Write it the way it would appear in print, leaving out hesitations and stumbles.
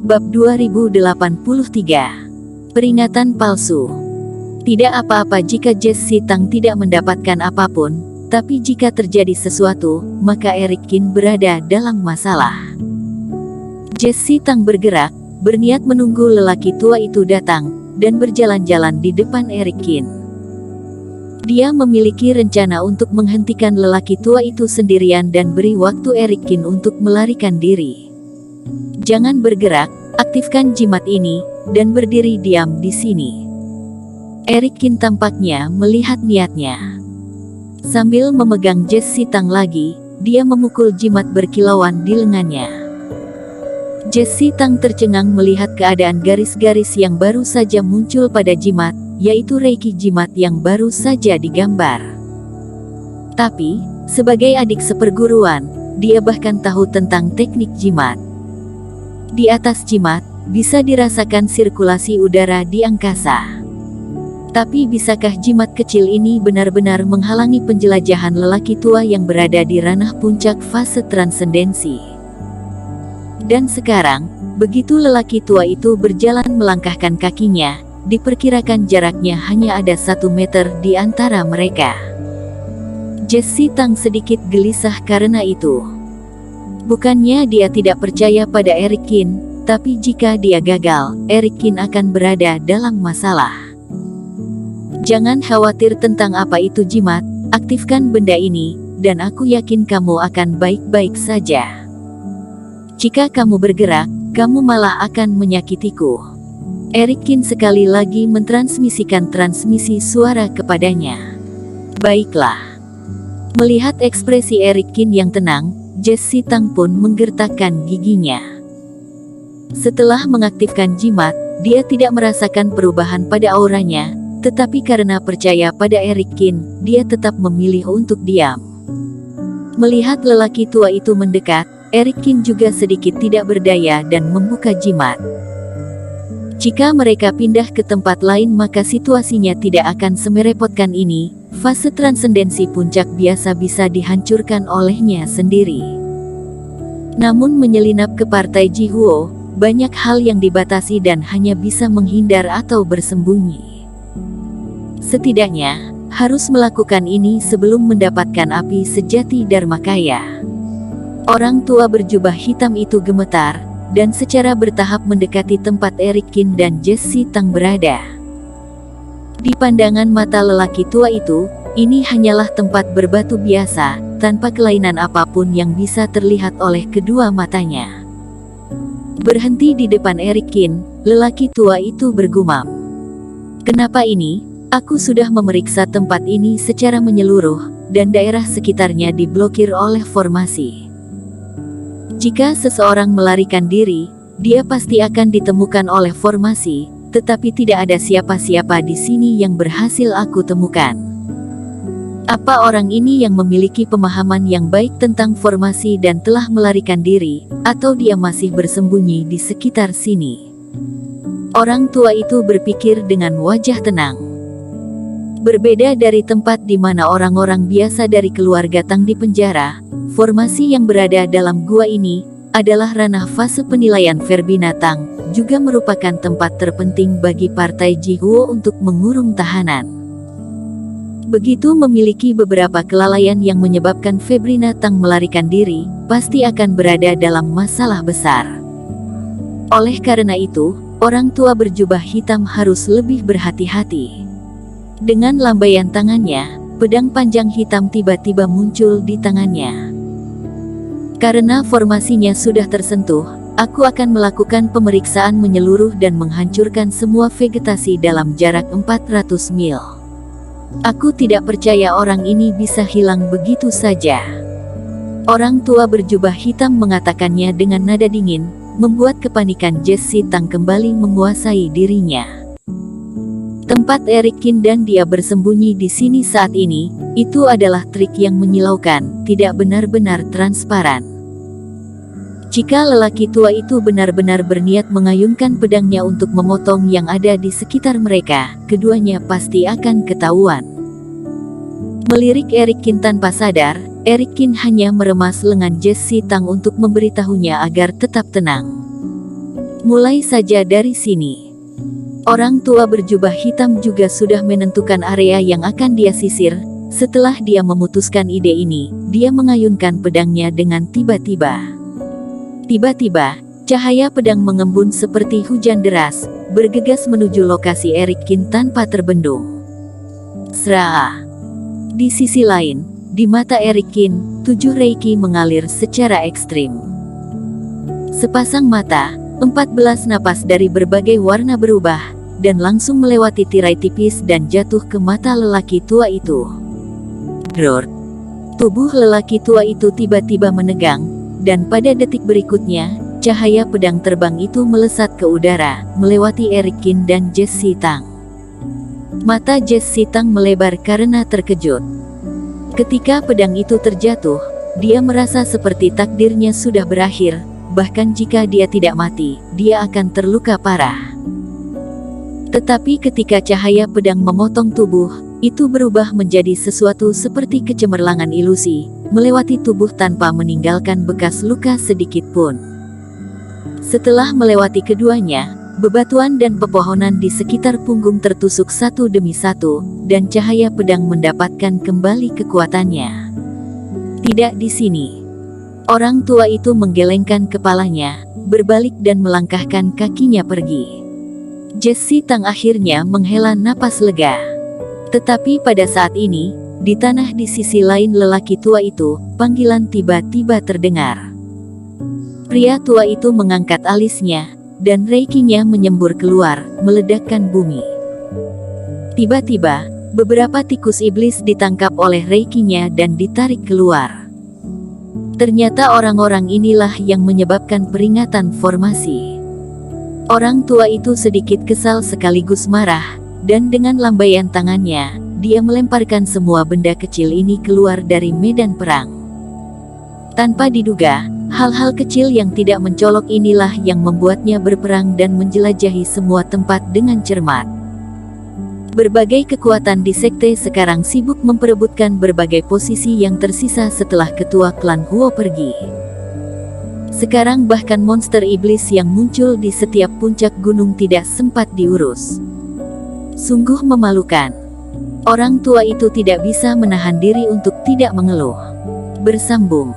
Bab 2083. Peringatan palsu. Tidak apa-apa jika Jesse Tang tidak mendapatkan apapun, tapi jika terjadi sesuatu, maka Eric Qin berada dalam masalah. Jesse Tang bergerak, berniat menunggu lelaki tua itu datang, dan berjalan-jalan di depan Eric Qin. Dia memiliki rencana untuk menghentikan lelaki tua itu sendirian dan beri waktu Eric Qin untuk melarikan diri. Jangan bergerak, aktifkan jimat ini, dan berdiri diam di sini. Eric Qin tampaknya melihat niatnya. Sambil memegang Jesse Tang lagi, dia memukul jimat berkilauan di lengannya. Jesse Tang tercengang melihat keadaan garis-garis yang baru saja muncul pada jimat, yaitu reiki jimat yang baru saja digambar. Tapi, sebagai adik seperguruan, dia bahkan tahu tentang teknik jimat. Di atas jimat, bisa dirasakan sirkulasi udara di angkasa. Tapi bisakah jimat kecil ini benar-benar menghalangi penjelajahan lelaki tua yang berada di ranah puncak fase transendensi? Dan sekarang, begitu lelaki tua itu berjalan melangkahkan kakinya, diperkirakan jaraknya hanya ada 1 meter di antara mereka. Jesse Tang sedikit gelisah karena itu. Bukannya dia tidak percaya pada Eric Qin, tapi jika dia gagal, Eric Qin akan berada dalam masalah. Jangan khawatir tentang apa itu jimat, aktifkan benda ini, dan aku yakin kamu akan baik-baik saja. Jika kamu bergerak, kamu malah akan menyakitiku. Eric Qin sekali lagi mentransmisikan transmisi suara kepadanya. Baiklah. Melihat ekspresi Eric Qin yang tenang, Jesse Tang pun menggertakkan giginya. Setelah mengaktifkan jimat, dia tidak merasakan perubahan pada auranya, tetapi karena percaya pada Eric Qin, dia tetap memilih untuk diam. Melihat lelaki tua itu mendekat, Eric Qin juga sedikit tidak berdaya dan membuka jimat. Jika mereka pindah ke tempat lain maka situasinya tidak akan semerepotkan ini. Fase transendensi puncak biasa bisa dihancurkan olehnya sendiri. Namun menyelinap ke partai Jihuo, banyak hal yang dibatasi dan hanya bisa menghindar atau bersembunyi. Setidaknya, harus melakukan ini sebelum mendapatkan api sejati Dharmakaya. Orang tua berjubah hitam itu gemetar, dan secara bertahap mendekati tempat Eric Qin dan Jesse Tang berada. Di pandangan mata lelaki tua itu, ini hanyalah tempat berbatu biasa, tanpa kelainan apapun yang bisa terlihat oleh kedua matanya. Berhenti di depan Eric Qin, lelaki tua itu bergumam. Kenapa ini? Aku sudah memeriksa tempat ini secara menyeluruh, dan daerah sekitarnya diblokir oleh formasi. Jika seseorang melarikan diri, dia pasti akan ditemukan oleh formasi, tetapi tidak ada siapa-siapa di sini yang berhasil aku temukan. Apa orang ini yang memiliki pemahaman yang baik tentang formasi dan telah melarikan diri, atau dia masih bersembunyi di sekitar sini? Orang tua itu berpikir dengan wajah tenang. Berbeda dari tempat di mana orang-orang biasa dari keluarga Tang dipenjara, formasi yang berada dalam gua ini adalah ranah fase penilaian Verbina Tang, juga merupakan tempat terpenting bagi partai Jihuo untuk mengurung tahanan. Begitu memiliki beberapa kelalaian yang menyebabkan Febrina Tang melarikan diri, pasti akan berada dalam masalah besar. Oleh karena itu, orang tua berjubah hitam harus lebih berhati-hati. Dengan lambaian tangannya, pedang panjang hitam tiba-tiba muncul di tangannya. Karena formasinya sudah tersentuh, aku akan melakukan pemeriksaan menyeluruh dan menghancurkan semua vegetasi dalam jarak 400 mil. Aku tidak percaya orang ini bisa hilang begitu saja. Orang tua berjubah hitam mengatakannya dengan nada dingin, membuat kepanikan Jesse Tang kembali menguasai dirinya. Tempat Eric Qin dan dia bersembunyi di sini saat ini, itu adalah trik yang menyilaukan, tidak benar-benar transparan. Jika lelaki tua itu benar-benar berniat mengayunkan pedangnya untuk memotong yang ada di sekitar mereka, keduanya pasti akan ketahuan. Melirik Eric Qin tanpa sadar, Eric Qin hanya meremas lengan Jesse Tang untuk memberitahunya agar tetap tenang. Mulai saja dari sini. Orang tua berjubah hitam juga sudah menentukan area yang akan dia sisir. Setelah dia memutuskan ide ini, dia mengayunkan pedangnya dengan tiba-tiba. Tiba-tiba, cahaya pedang mengembun seperti hujan deras, bergegas menuju lokasi Erik Kin tanpa terbendung. Sraa. Di sisi lain, di mata Erik Kin, 7 reiki mengalir secara ekstrim. Sepasang mata, 14 napas dari berbagai warna berubah, dan langsung melewati tirai tipis dan jatuh ke mata lelaki tua itu. Dror. Tubuh lelaki tua itu tiba-tiba menegang, dan pada detik berikutnya, cahaya pedang terbang itu melesat ke udara, melewati Erik Kin dan Jesse Tang. Mata Jesse Tang melebar karena terkejut. Ketika pedang itu terjatuh, dia merasa seperti takdirnya sudah berakhir, bahkan jika dia tidak mati, dia akan terluka parah. Tetapi ketika cahaya pedang memotong tubuh, itu berubah menjadi sesuatu seperti kecemerlangan ilusi, melewati tubuh tanpa meninggalkan bekas luka sedikit pun. Setelah melewati keduanya, bebatuan dan pepohonan di sekitar punggung tertusuk satu demi satu, dan cahaya pedang mendapatkan kembali kekuatannya. Tidak di sini. Orang tua itu menggelengkan kepalanya, berbalik dan melangkahkan kakinya pergi. Jesse Tang akhirnya menghela napas lega. Tetapi pada saat ini, di tanah di sisi lain lelaki tua itu, panggilan tiba-tiba terdengar. Pria tua itu mengangkat alisnya, dan reikinya menyembur keluar, meledakkan bumi. Tiba-tiba, beberapa tikus iblis ditangkap oleh reikinya dan ditarik keluar. Ternyata orang-orang inilah yang menyebabkan peringatan formasi. Orang tua itu sedikit kesal sekaligus marah, dan dengan lambaian tangannya, dia melemparkan semua benda kecil ini keluar dari medan perang. Tanpa diduga, hal-hal kecil yang tidak mencolok inilah yang membuatnya berperang dan menjelajahi semua tempat dengan cermat. Berbagai kekuatan di sekte sekarang sibuk memperebutkan berbagai posisi yang tersisa setelah ketua klan Huo pergi. Sekarang bahkan monster iblis yang muncul di setiap puncak gunung tidak sempat diurus. Sungguh memalukan. Orang tua itu tidak bisa menahan diri untuk tidak mengeluh. Bersambung.